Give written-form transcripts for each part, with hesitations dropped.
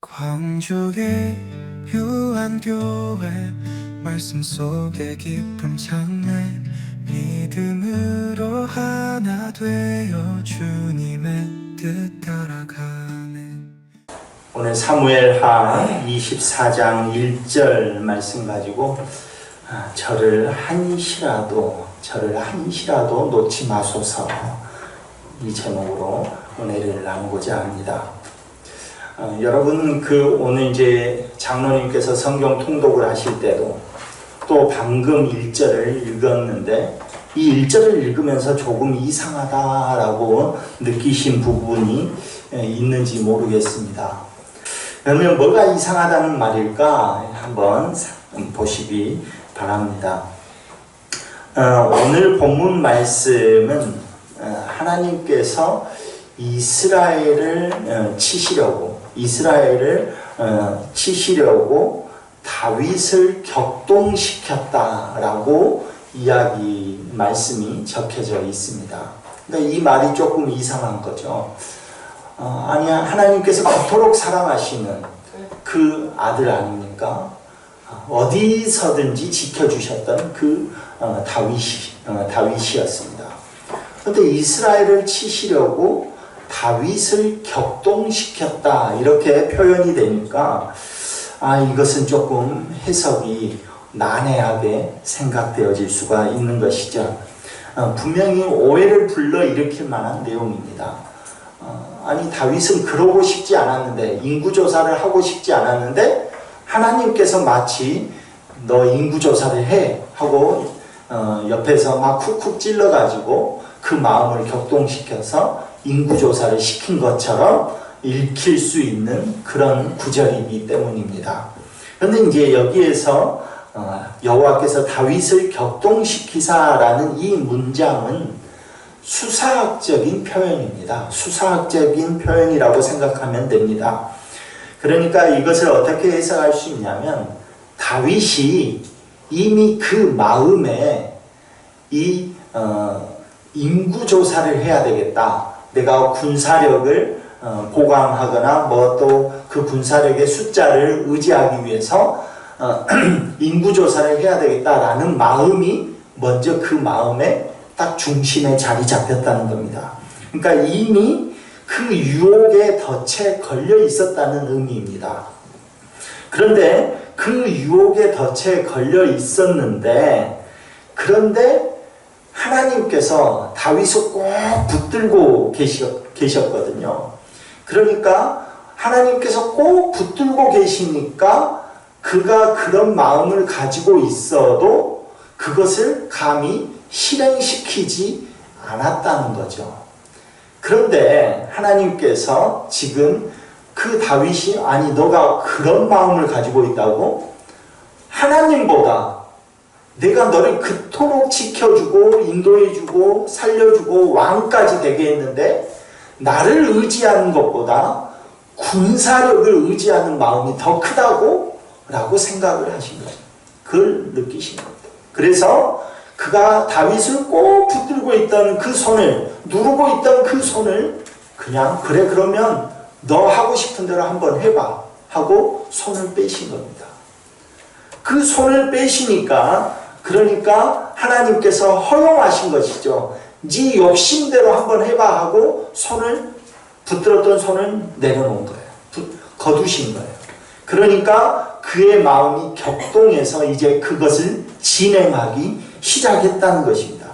광주의 유한교회 말씀 속에 깊은 장래 믿음으로 하나 되어 주님의 뜻 따라가네. 오늘 사무엘하 24장 1절 말씀 가지고 저를 한시라도 놓지 마소서, 이 제목으로 은혜를 나누고자 합니다. 여러분, 오늘 이제 장로님께서 성경 통독을 하실 때도 또 방금 1절을 읽었는데, 이 1절을 읽으면서 조금 이상하다라고 느끼신 부분이 있는지 모르겠습니다. 그러면 뭐가 이상하다는 말일까 한번 보시기 바랍니다. 오늘 본문 말씀은 하나님께서 이스라엘을 치시려고 다윗을 격동시켰다라고 이야기 말씀이 적혀져 있습니다. 그러니까 이 말이 조금 이상한 거죠. 아니야, 하나님께서 그토록 사랑하시는 그 아들 아닙니까? 어디서든지 지켜주셨던 그 다윗이었습니다. 그런데 이스라엘을 치시려고 다윗을 격동시켰다, 이렇게 표현이 되니까 이것은 조금 해석이 난해하게 생각되어질 수가 있는 것이죠. 분명히 오해를 불러일으킬 만한 내용입니다. 아니, 다윗은 그러고 싶지 않았는데, 인구조사를 하고 싶지 않았는데 하나님께서 마치 너 인구조사를 해 하고 옆에서 막 쿡쿡 찔러가지고 그 마음을 격동시켜서 인구조사를 시킨 것처럼 읽힐 수 있는 그런 구절이기 때문입니다. 그런데 이제 여기에서 여호와께서 다윗을 격동시키사라는 이 문장은 수사학적인 표현입니다. 수사학적인 표현이라고 생각하면 됩니다. 그러니까 이것을 어떻게 해석할 수 있냐면, 다윗이 이미 그 마음에 이 인구조사를 해야 되겠다, 내가 군사력을 보강하거나 또 그 군사력의 숫자를 의지하기 위해서 인구조사를 해야 되겠다라는 마음이 먼저 그 마음에 딱 중심에 자리 잡혔다는 겁니다. 그러니까 이미 그 유혹의 덫에 걸려 있었다는 의미입니다. 그런데 그 유혹의 덫에 걸려 있었는데, 그런데 하나님께서 다윗을 꼭 붙들고 계셨거든요. 그러니까 하나님께서 꼭 붙들고 계시니까 그가 그런 마음을 가지고 있어도 그것을 감히 실행시키지 않았다는 거죠. 그런데 하나님께서 지금 그 다윗이, 아니 너가 그런 마음을 가지고 있다고? 하나님보다 내가 너를 그토록 지켜주고 인도해주고 살려주고 왕까지 되게 했는데 나를 의지하는 것보다 군사력을 의지하는 마음이 더 크다고? 라고 생각을 하신 거죠. 그걸 느끼신 겁니다. 그래서 그가 다윗을 꼭 붙들고 있던 그 손을, 누르고 있던 그 손을 그냥, 그래 그러면 너 하고 싶은 대로 한번 해봐 하고 손을 빼신 겁니다. 그 손을 빼시니까, 그러니까 하나님께서 허용하신 것이죠. 네 욕심대로 한번 해봐 하고 붙들었던 손을 내려놓은 거예요. 거두신 거예요. 그러니까 그의 마음이 격동해서 이제 그것을 진행하기 시작했다는 것입니다.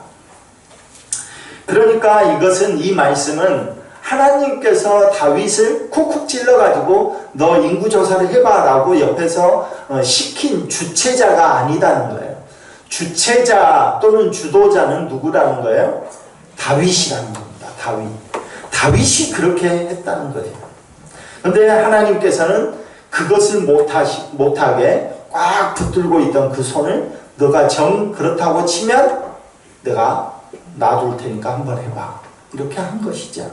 그러니까 이 말씀은 하나님께서 다윗을 쿡쿡 찔러가지고 너 인구조사를 해봐 라고 옆에서 시킨 주체자가 아니다는 거예요. 주체자 또는 주도자는 누구라는 거예요? 다윗이라는 겁니다. 다윗이 그렇게 했다는 거예요. 그런데 하나님께서는 그것을 못하게 꽉 붙들고 있던 그 손을 너가 그렇다고 치면 내가 놔둘 테니까 한번 해봐, 이렇게 한 것이죠.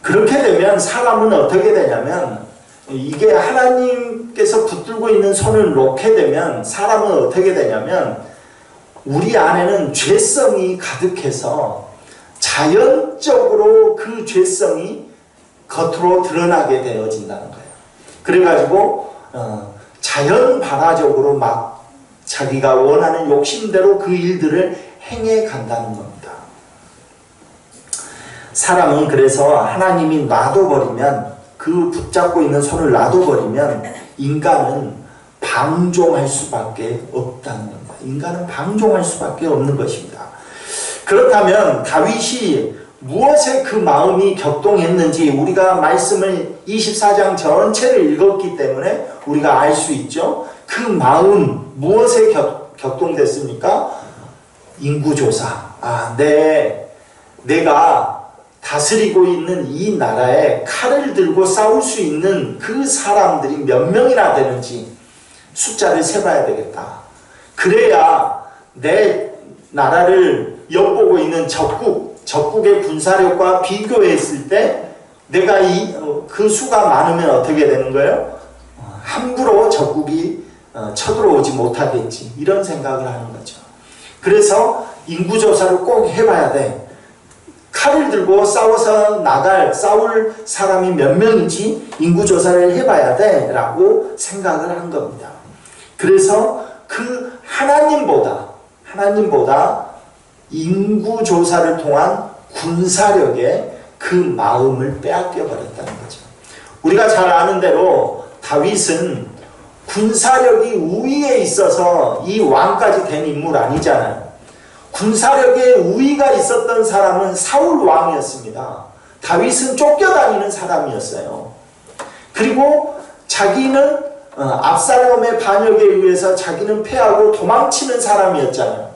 그렇게 되면 사람은 어떻게 되냐면, 이게 하나님께서 붙들고 있는 손을 놓게 되면 사람은 어떻게 되냐면, 우리 안에는 죄성이 가득해서 자연적으로 그 죄성이 겉으로 드러나게 되어진다는 거예요. 그래가지고 자연 발화적으로 막 자기가 원하는 욕심대로 그 일들을 행해 간다는 겁니다. 사람은 그래서 하나님이 놔둬버리면, 그 붙잡고 있는 손을 놔둬버리면 인간은 방종할 수밖에 없다는 겁니다. 인간은 방종할 수밖에 없는 것입니다. 그렇다면 다윗이 무엇에 그 마음이 격동했는지 우리가 말씀을 24장 전체를 읽었기 때문에 우리가 알 수 있죠. 그 마음 무엇에 격동됐습니까? 인구조사. 내가 다스리고 있는 이 나라에 칼을 들고 싸울 수 있는 그 사람들이 몇 명이나 되는지 숫자를 세봐야 되겠다. 그래야 내 나라를 엿보고 있는 적국의 군사력과 비교했을 때 내가 그 수가 많으면 어떻게 되는 거예요? 함부로 적국이 쳐들어오지 못하겠지. 이런 생각을 하는 거죠. 그래서 인구조사를 꼭 해봐야 돼. 칼을 들고 싸울 사람이 몇 명인지 인구조사를 해봐야 돼 라고 생각을 한 겁니다. 그래서 그 하나님보다 인구조사를 통한 군사력에 그 마음을 빼앗겨 버렸다는 거죠. 우리가 잘 아는 대로 다윗은 군사력이 우위에 있어서 이 왕까지 된 인물 아니잖아요. 군사력에 우위가 있었던 사람은 사울 왕이었습니다. 다윗은 쫓겨다니는 사람이었어요. 그리고 자기는 압살롬의 반역에 의해서 자기는 패하고 도망치는 사람이었잖아요.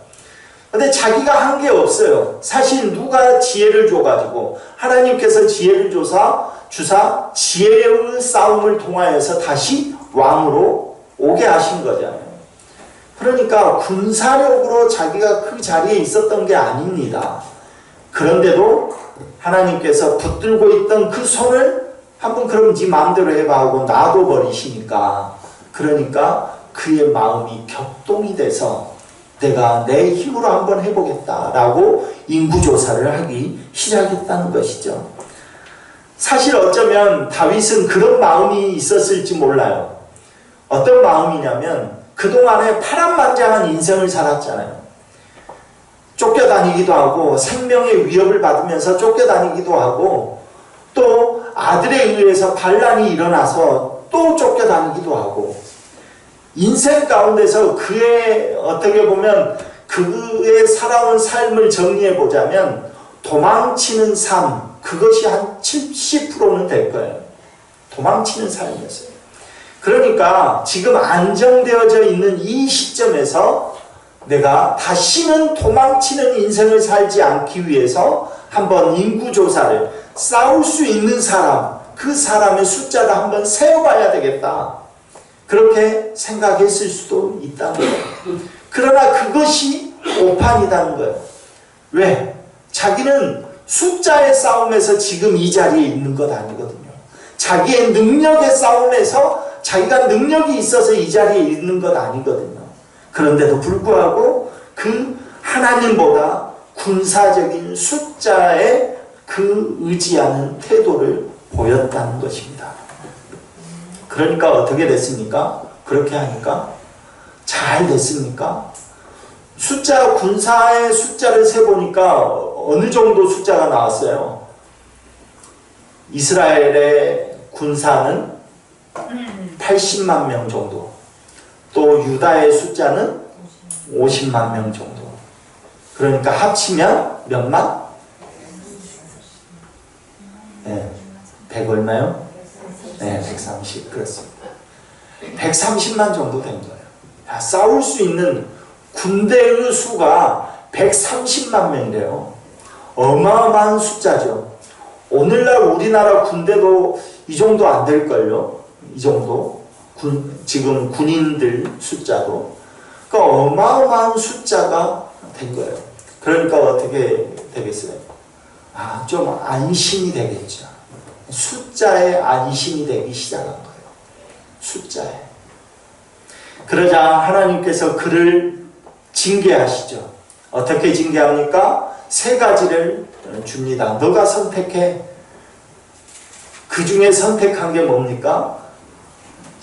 근데 자기가 한 게 없어요. 사실 누가 지혜를 줘가지고 하나님께서 지혜를 주사 지혜의 싸움을 통하여서 다시 왕으로 오게 하신 거잖아요. 그러니까 군사력으로 자기가 그 자리에 있었던 게 아닙니다. 그런데도 하나님께서 붙들고 있던 그 손을 한번 그럼 네 마음대로 해봐 하고 놔둬버리시니까, 그러니까 그의 마음이 격동이 돼서 내가 내 힘으로 한번 해보겠다라고 인구조사를 하기 시작했다는 것이죠. 사실 어쩌면 다윗은 그런 마음이 있었을지 몰라요. 어떤 마음이냐면 그동안에 파란만장한 인생을 살았잖아요. 쫓겨다니기도 하고 생명의 위협을 받으면서 쫓겨다니기도 하고 또 아들에 의해서 반란이 일어나서 또 쫓겨다니기도 하고 인생 가운데서 그의 어떻게 보면 그의 살아온 삶을 정리해 보자면 도망치는 삶, 그것이 한 70%는 될 거예요. 도망치는 삶이었어요. 그러니까 지금 안정되어져 있는 이 시점에서 내가 다시는 도망치는 인생을 살지 않기 위해서 한번 인구조사를, 싸울 수 있는 사람, 그 사람의 숫자를 한번 세어봐야 되겠다. 그렇게 생각했을 수도 있다는 거예요. 그러나 그것이 오판이라는 거예요. 왜? 자기는 숫자의 싸움에서 지금 이 자리에 있는 것 아니거든요. 자기의 능력의 싸움에서 자기가 능력이 있어서 이 자리에 있는 것 아니거든요. 그런데도 불구하고 그 하나님보다 군사적인 숫자에 그 의지하는 태도를 보였다는 것입니다. 그러니까 어떻게 됐습니까? 그렇게 하니까 잘 됐습니까? 군사의 숫자를 세보니까 어느 정도 숫자가 나왔어요? 이스라엘의 군사는 80만 명 정도, 또 유다의 숫자는 50만 명 정도. 그러니까 합치면 몇만? 네, 100 얼마요? 네, 130. 그렇습니다. 130만 정도 된 거예요. 싸울 수 있는 군대의 수가 130만 명이래요. 어마어마한 숫자죠. 오늘날 우리나라 군대도 이 정도 안 될걸요? 이 정도? 지금 군인들 숫자도. 그러니까 어마어마한 숫자가 된 거예요. 그러니까 어떻게 되겠어요? 좀 안심이 되겠죠. 숫자에 안심이 되기 시작한 거예요. 숫자에. 그러자 하나님께서 그를 징계하시죠. 어떻게 징계합니까? 3가지를 줍니다. 너가 선택해. 그 중에 선택한 게 뭡니까?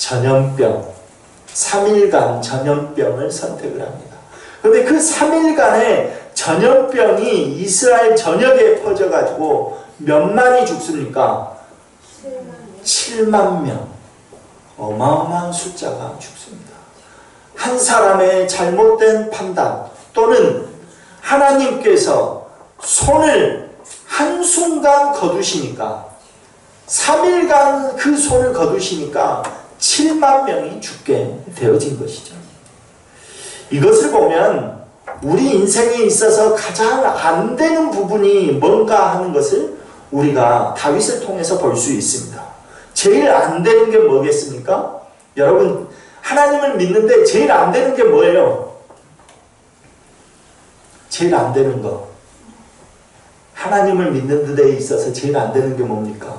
전염병, 3일간 전염병을 선택을 합니다. 그런데 그 3일간의 전염병이 이스라엘 전역에 퍼져가지고 몇만이 죽습니까? 7만 명. 어마어마한 숫자가 죽습니다. 한 사람의 잘못된 판단 또는 하나님께서 손을 한순간 거두시니까 3일간 그 손을 거두시니까 7만 명이 죽게 되어진 것이죠. 이것을 보면 우리 인생에 있어서 가장 안 되는 부분이 뭔가 하는 것을 우리가 다윗을 통해서 볼 수 있습니다. 제일 안 되는 게 뭐겠습니까? 여러분, 하나님을 믿는데 제일 안 되는 게 뭐예요? 제일 안 되는 거. 하나님을 믿는 데 있어서 제일 안 되는 게 뭡니까?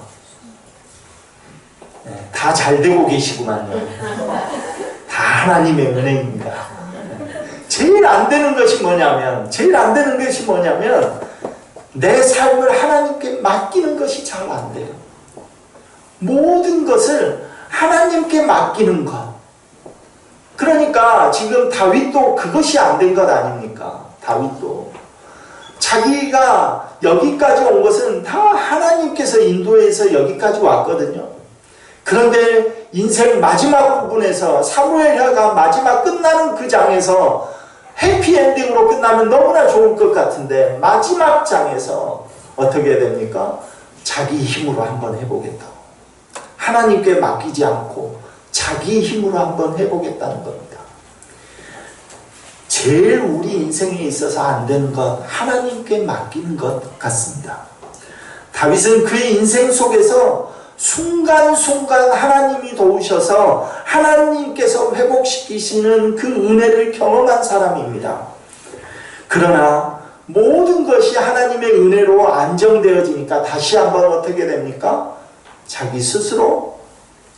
네, 다 잘 되고 계시구만요. 다 하나님의 은혜입니다. 제일 안 되는 것이 뭐냐면, 내 삶을 하나님께 맡기는 것이 잘 안 돼요. 모든 것을 하나님께 맡기는 것. 그러니까 지금 다윗도 그것이 안 된 것 아닙니까? 다윗도. 자기가 여기까지 온 것은 다 하나님께서 인도해서 여기까지 왔거든요. 그런데 인생 마지막 부분에서 사무엘하가 마지막 끝나는 그 장에서 해피엔딩으로 끝나면 너무나 좋을 것 같은데 마지막 장에서 어떻게 됩니까? 자기 힘으로 한번 해보겠다고. 하나님께 맡기지 않고 자기 힘으로 한번 해보겠다는 겁니다. 제일 우리 인생에 있어서 안 되는 것, 하나님께 맡기는 것 같습니다. 다윗은 그의 인생 속에서 순간순간 하나님이 도우셔서 하나님께서 회복시키시는 그 은혜를 경험한 사람입니다. 그러나 모든 것이 하나님의 은혜로 안정되어지니까 다시 한번 어떻게 됩니까? 자기 스스로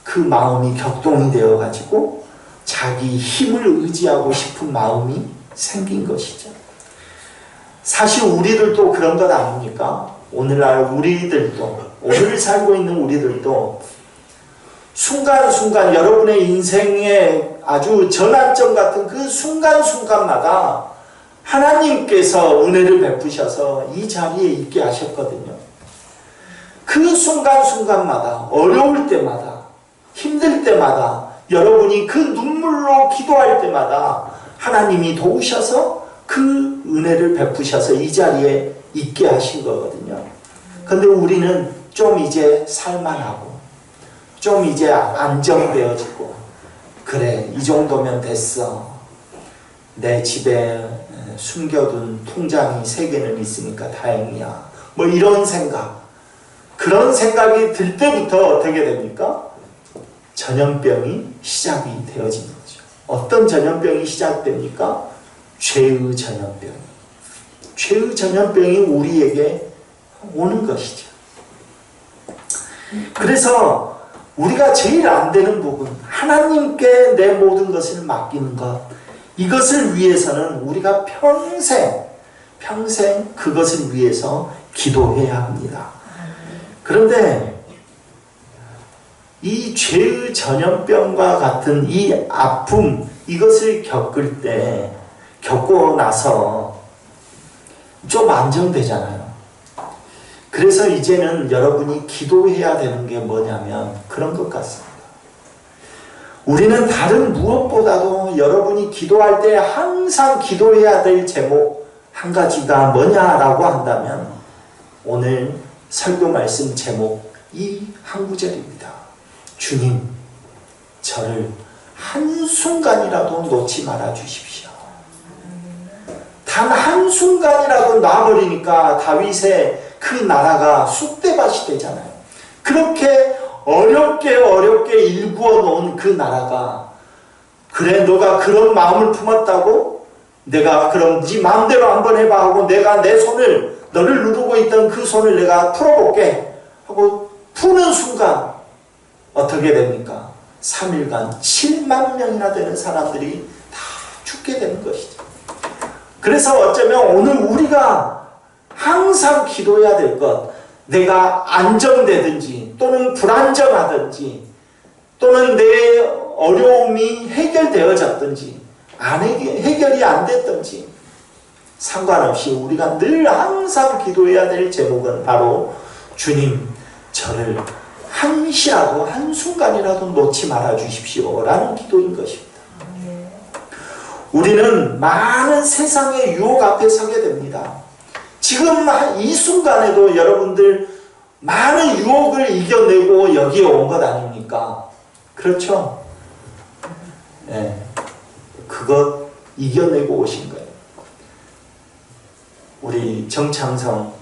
그 마음이 격동이 되어가지고 자기 힘을 의지하고 싶은 마음이 생긴 것이죠. 사실 우리들도 그런 것 아닙니까? 오늘날 우리들도, 오늘 살고 있는 우리들도 순간순간 여러분의 인생의 아주 전환점 같은 그 순간순간마다 하나님께서 은혜를 베푸셔서 이 자리에 있게 하셨거든요. 그 순간순간마다, 어려울 때마다, 힘들 때마다, 여러분이 그 눈물로 기도할 때마다 하나님이 도우셔서 그 은혜를 베푸셔서 이 자리에 있게 하신 거거든요. 근데 우리는 좀 이제 살만하고, 좀 이제 안정되어지고, 그래, 이 정도면 됐어. 내 집에 숨겨둔 통장이 3개는 있으니까 다행이야. 뭐 이런 생각. 그런 생각이 들 때부터 어떻게 됩니까? 전염병이 시작이 되어지는 거죠. 어떤 전염병이 시작됩니까? 죄의 전염병. 죄의 전염병이 우리에게 오는 것이죠. 그래서 우리가 제일 안 되는 부분, 하나님께 내 모든 것을 맡기는 것, 이것을 위해서는 우리가 평생 그것을 위해서 기도해야 합니다. 그런데 이 죄의 전염병과 같은 이 아픔, 이것을 겪고 나서 좀 안정되잖아요. 그래서 이제는 여러분이 기도해야 되는 게 뭐냐면 그런 것 같습니다. 우리는 다른 무엇보다도 여러분이 기도할 때 항상 기도해야 될 제목 한 가지가 뭐냐라고 한다면 오늘 설교 말씀 제목 이 한 구절입니다. 주님, 저를 한순간이라도 놓지 말아 주십시오. 단 한순간이라도 놔버리니까 다윗의 그 나라가 쑥대밭이 되잖아요. 그렇게 어렵게 일구어 놓은 그 나라가, 그래 너가 그런 마음을 품었다고? 내가 그럼 네 마음대로 한번 해봐 하고 내가 내 손을, 너를 누르고 있던 그 손을 내가 풀어볼게 하고 푸는 순간 어떻게 됩니까? 3일간 7만 명이나 되는 사람들이 다 죽게 되는 것이죠. 그래서 어쩌면 오늘 우리가 항상 기도해야 될 것, 내가 안정되든지 또는 불안정하든지 또는 내 어려움이 해결되어졌든지 해결이 안 됐든지 상관없이 우리가 늘 항상 기도해야 될 제목은 바로 주님 저를 한시라도 한순간이라도 놓지 말아 주십시오 라는 기도인 것입니다. 우리는 많은 세상의 유혹 앞에 서게 됩니다. 지금 이 순간에도 여러분들 많은 유혹을 이겨내고 여기에 온 것 아닙니까? 그렇죠? 네, 그것 이겨내고 오신 거예요. 우리 정창성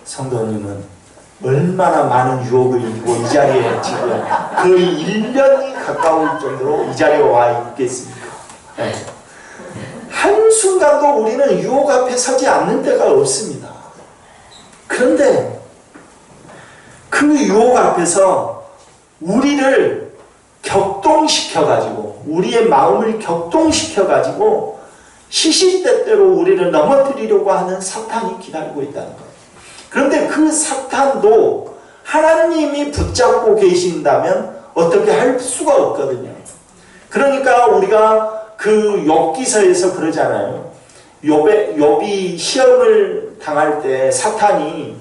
성도님은 얼마나 많은 유혹을 이기고 이 자리에 지금 거의 1년이 가까울 정도로 이 자리에 와 있겠습니까? 네. 한순간도 우리는 유혹 앞에 서지 않는 데가 없습니다. 그런데 그 유혹 앞에서 우리를 격동시켜가지고 우리의 마음을 격동시켜가지고 시시때때로 우리를 넘어뜨리려고 하는 사탄이 기다리고 있다는 거예요. 그런데 그 사탄도 하나님이 붙잡고 계신다면 어떻게 할 수가 없거든요. 그러니까 우리가 그 욥기서에서 그러잖아요. 욥이 시험을 당할 때 사탄이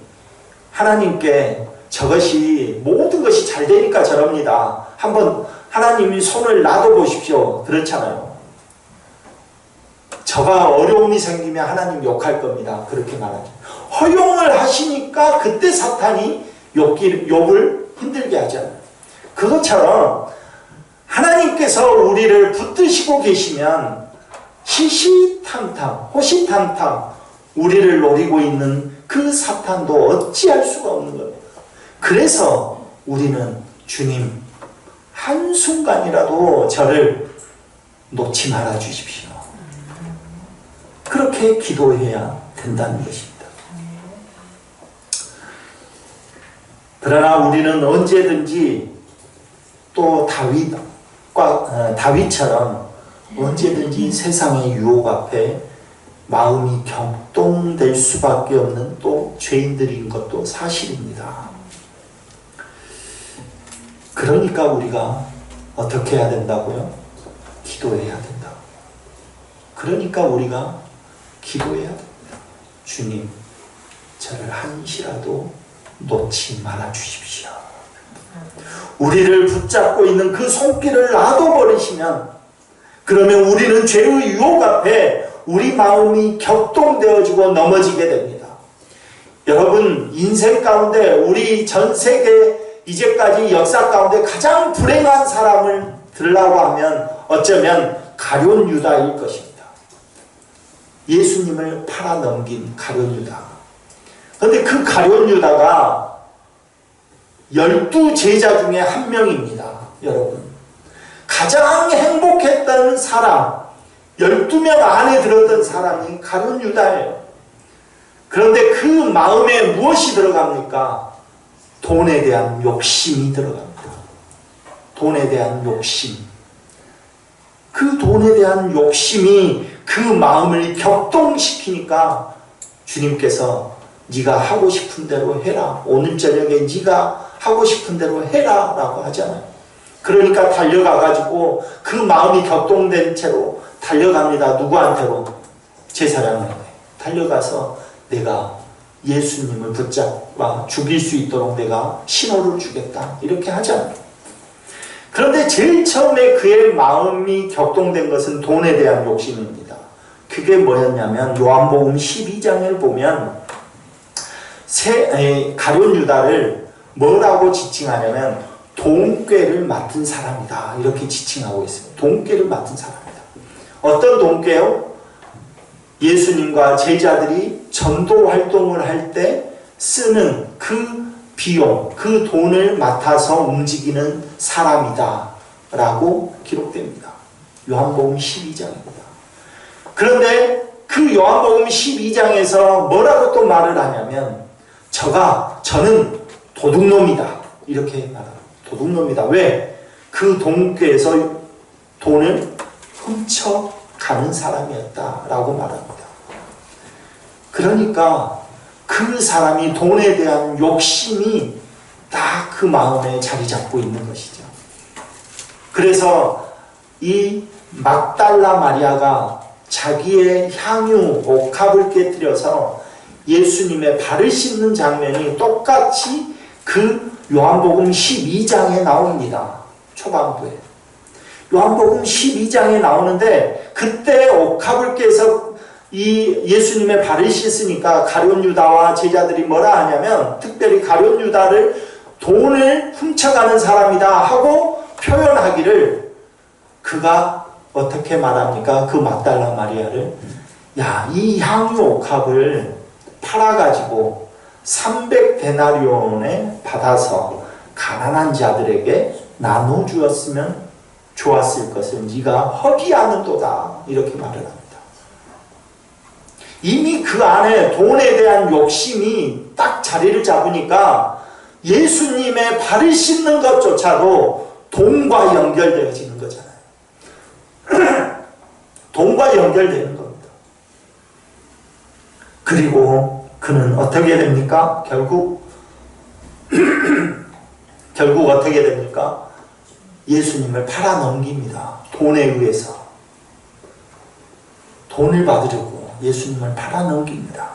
하나님께 저것이 모든 것이 잘 되니까 저럽니다. 한번 하나님이 손을 놔둬보십시오. 그렇잖아요. 저가 어려움이 생기면 하나님 욕할 겁니다. 그렇게 말하죠. 허용을 하시니까 그때 사탄이 욥을 힘들게 하잖아요. 그것처럼 하나님께서 우리를 붙드시고 계시면 시시탐탐 호시탐탐 우리를 노리고 있는 그 사탄도 어찌할 수가 없는 겁니다. 그래서 우리는 주님 한순간이라도 저를 놓지 말아 주십시오. 그렇게 기도해야 된다는 것입니다. 그러나 우리는 언제든지 또 다윗처럼 언제든지 세상의 유혹 앞에 마음이 격동될 수밖에 없는 또 죄인들인 것도 사실입니다. 그러니까 우리가 어떻게 해야 된다고요? 기도해야 된다. 그러니까 우리가 기도해야 됩니다. 주님, 저를 한시라도 놓지 말아 주십시오. 우리를 붙잡고 있는 그 손길을 놔둬버리시면 그러면 우리는 죄의 유혹 앞에 우리 마음이 격동되어지고 넘어지게 됩니다. 여러분, 인생 가운데 우리 전 세계 이제까지 역사 가운데 가장 불행한 사람을 들라고 하면 어쩌면 가룟 유다일 것입니다. 예수님을 팔아넘긴 가룟 유다. 그런데 그 가룟 유다가 12제자 중에 한 명입니다. 여러분, 가장 행복했던 사람 12명 안에 들었던 사람이 가룟 유다예요. 그런데 그 마음에 무엇이 들어갑니까? 돈에 대한 욕심이 들어갑니다. 돈에 대한 욕심. 그 돈에 대한 욕심이 그 마음을 격동시키니까 주님께서 네가 하고 싶은 대로 해라. 오늘 저녁에 네가 하고 싶은 대로 해라 라고 하잖아요. 그러니까 달려가가지고 그 마음이 격동된 채로 달려갑니다. 누구한테로? 제사장에게. 달려가서 내가 예수님을 붙잡아 죽일 수 있도록 내가 신호를 주겠다. 이렇게 하잖아요. 그런데 제일 처음에 그의 마음이 격동된 것은 돈에 대한 욕심입니다. 그게 뭐였냐면 요한복음 12장을 보면 가룟 유다를 뭐라고 지칭하냐면 돈꾀를 맡은 사람이다. 이렇게 지칭하고 있어요. 돈꾀를 맡은 사람이다. 어떤 돈꾀요? 예수님과 제자들이 전도 활동을 할 때 쓰는 그 비용, 그 돈을 맡아서 움직이는 사람이다 라고 기록됩니다. 요한복음 12장입니다. 그런데 그 요한복음 12장에서 뭐라고 또 말을 하냐면 저는 도둑놈이다 이렇게 말합니다. 도둑놈이다. 왜? 그 돈꾀에서 돈을 훔쳐가는 사람이었다라고 말합니다. 그러니까 그 사람이 돈에 대한 욕심이 딱 그 마음에 자리 잡고 있는 것이죠. 그래서 이 막달라 마리아가 자기의 향유 옥합을 깨뜨려서 예수님의 발을 씻는 장면이 똑같이 그 요한복음 12장에 나옵니다. 초반부에. 요한복음 12장에 나오는데 그때 옥합을 깨서 이 예수님의 발을 씻으니까 가룟 유다와 제자들이 뭐라 하냐면, 특별히 가룟 유다를 돈을 훔쳐가는 사람이다 하고 표현하기를, 그가 어떻게 말합니까? 그 막달라 마리아를, 야, 이 향유 옥합을 팔아가지고 300데나리온에 받아서 가난한 자들에게 나눠주었으면 좋았을 것을 네가 허비하는도다, 이렇게 말을 합니다. 이미 그 안에 돈에 대한 욕심이 딱 자리를 잡으니까 예수님의 발을 씻는 것조차도 돈과 연결되어지는 거잖아요. 돈과 연결되는 겁니다. 그리고 그는 어떻게 됩니까? 결국 어떻게 됩니까? 예수님을 팔아넘깁니다. 돈에 의해서. 돈을 받으려고 예수님을 팔아넘깁니다.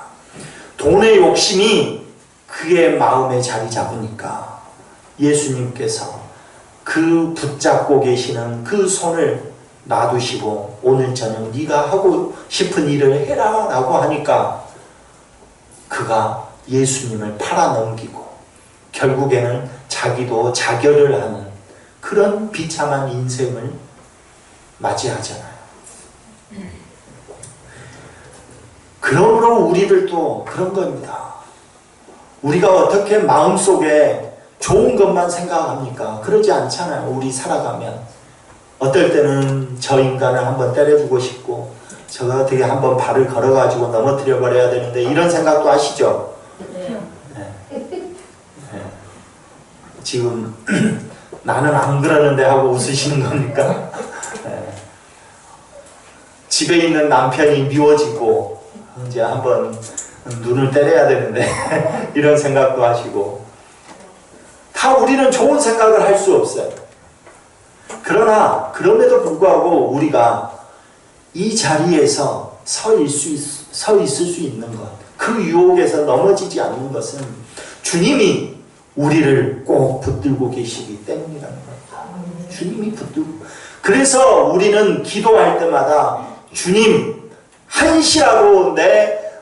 돈의 욕심이 그의 마음에 자리 잡으니까 예수님께서 그 붙잡고 계시는 그 손을 놔두시고 오늘 저녁 네가 하고 싶은 일을 해라 라고 하니까 그가 예수님을 팔아넘기고 결국에는 자기도 자결을 하는 그런 비참한 인생을 맞이하잖아요. 그러므로 우리들도 그런 겁니다. 우리가 어떻게 마음속에 좋은 것만 생각합니까? 그러지 않잖아요. 우리 살아가면 어떨 때는 저 인간을 한번 때려주고 싶고 저거 어떻게 한번 발을 걸어가지고 넘어뜨려 버려야 되는데 이런 생각도 하시죠? 네. 네. 지금 나는 안 그러는데 하고 웃으시는 겁니까? 네. 집에 있는 남편이 미워지고 이제 한번 눈을 때려야 되는데 이런 생각도 하시고, 다 우리는 좋은 생각을 할 수 없어요. 그러나 그럼에도 불구하고 우리가 이 자리에서 서 있을 수 있는 것, 그 유혹에서 넘어지지 않는 것은 주님이 우리를 꼭 붙들고 계시기 때문이라는 겁니다. 주님이 붙들고. 그래서 우리는 기도할 때마다 주님 한시라도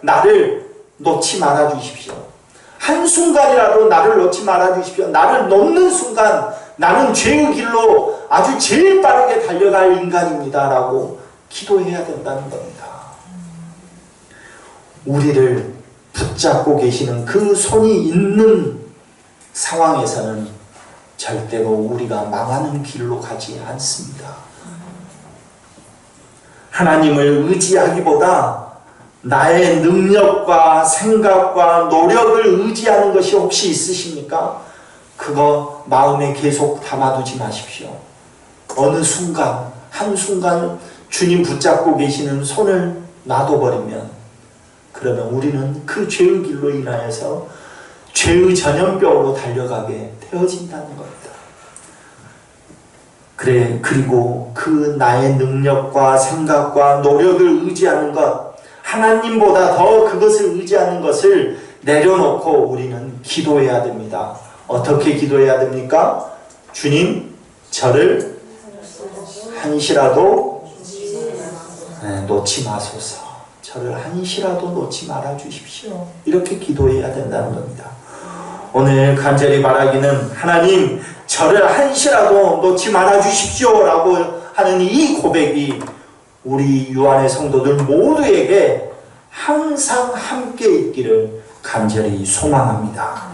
나를 놓지 말아 주십시오. 한순간이라도 나를 놓지 말아 주십시오. 나를 놓는 순간 나는 죄의 길로 아주 제일 빠르게 달려갈 인간입니다 라고 기도해야 된다는 겁니다. 우리를 붙잡고 계시는 그 손이 있는 상황에서는 절대로 우리가 망하는 길로 가지 않습니다. 하나님을 의지하기보다 나의 능력과 생각과 노력을 의지하는 것이 혹시 있으십니까? 그거 마음에 계속 담아두지 마십시오. 어느 순간, 한순간 주님 붙잡고 계시는 손을 놔둬버리면 그러면 우리는 그 죄의 길로 인하여서 죄의 전염병으로 달려가게 되어진다는 겁니다. 그리고 그 나의 능력과 생각과 노력을 의지하는 것, 하나님보다 더 그것을 의지하는 것을 내려놓고 우리는 기도해야 됩니다. 어떻게 기도해야 됩니까? 주님, 저를 한시라도 놓지 마소서. 저를 한시라도 놓지 말아 주십시오. 이렇게 기도해야 된다는 겁니다. 오늘 간절히 바라기는 하나님, 저를 한시라도 놓지 말아 주십시오 라고 하는 이 고백이 우리 유한의 성도들 모두에게 항상 함께 있기를 간절히 소망합니다.